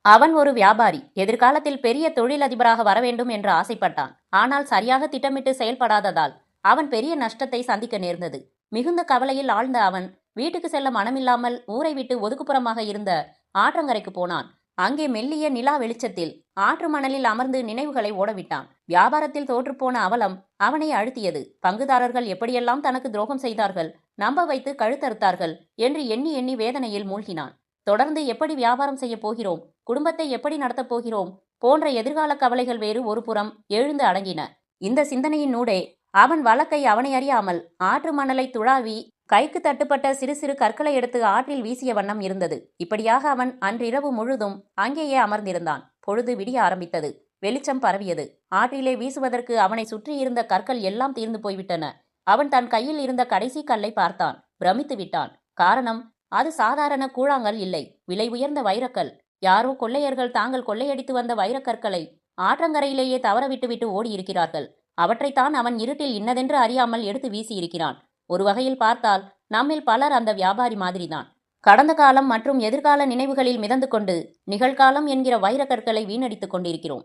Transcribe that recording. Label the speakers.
Speaker 1: அவன் ஒரு வியாபாரி. எதிர்காலத்தில் பெரிய தொழிலதிபராக வரவேண்டும் என்று ஆசைப்பட்டான். ஆனால் சரியாக திட்டமிட்டு செயல்படாததால் அவன் பெரிய நஷ்டத்தை சந்திக்க நேர்ந்தது. மிகுந்த கவலையில் ஆழ்ந்த அவன் வீட்டுக்கு செல்ல மனமில்லாமல் ஊரை விட்டு ஒதுக்குப்புறமாக இருந்த ஆற்றங்கரைக்கு போனான். அங்கே மெல்லிய நிலா வெளிச்சத்தில் ஆற்று மணலில் அமர்ந்து நினைவுகளை ஓடவிட்டான். வியாபாரத்தில் தோற்றுப்போன அவலம் அவனை அழுத்தியது. பங்குதாரர்கள் எப்படியெல்லாம் தனக்கு துரோகம் செய்தார்கள், நம்ப வைத்து கழுத்தறுத்தார்கள் என்று எண்ணி எண்ணி வேதனையில் மூழ்கினான். தொடர்ந்து எப்படி வியாபாரம் செய்ய போகிறோம், குடும்பத்தை எப்படி நடத்தப் போகிறோம் போன்ற எதிர்கால கவலைகள் வேறு ஒரு புறம் எழுந்து அடங்கின. இந்த சிந்தனையினூடே அவன் வழக்கை அவனை அறியாமல் ஆற்று மணலை துழாவி கைக்கு தட்டுப்பட்ட சிறு சிறு கற்களை எடுத்து ஆற்றில் வீசிய வண்ணம் இருந்தது. இப்படியாக அவன் அன்றிரவு முழுதும் அங்கேயே அமர்ந்திருந்தான். பொழுது விடிய ஆரம்பித்தது. வெளிச்சம் பரவியது. ஆற்றிலே வீசுவதற்கு அவனை சுற்றியிருந்த கற்கள் எல்லாம் தீர்ந்து போய்விட்டன. அவன் தன் கையில் இருந்த கடைசி கல்லை பார்த்தான். பிரமித்து விட்டான். காரணம், அது சாதாரண கூழாங்கல் இல்லை, விலை உயர்ந்த வைரக்கல். யாரோ கொள்ளையர்கள் தாங்கள் கொள்ளையடித்து வந்த வைரக்கற்களை ஆற்றங்கரையிலேயே தவற விட்டுவிட்டு ஓடியிருக்கிறார்கள். அவற்றைத்தான் அவன் இருட்டில் இன்னதென்று அறியாமல் எடுத்து வீசியிருக்கிறான். ஒரு வகையில் பார்த்தால் நம்மில் பலர் அந்த வியாபாரி மாதிரிதான். கடந்த காலம் மற்றும் எதிர்கால நினைவுகளில் மிதந்து கொண்டு நிகழ்காலம் என்கிற வைரக்கற்களை வீணடித்துக் கொண்டிருக்கிறோம்.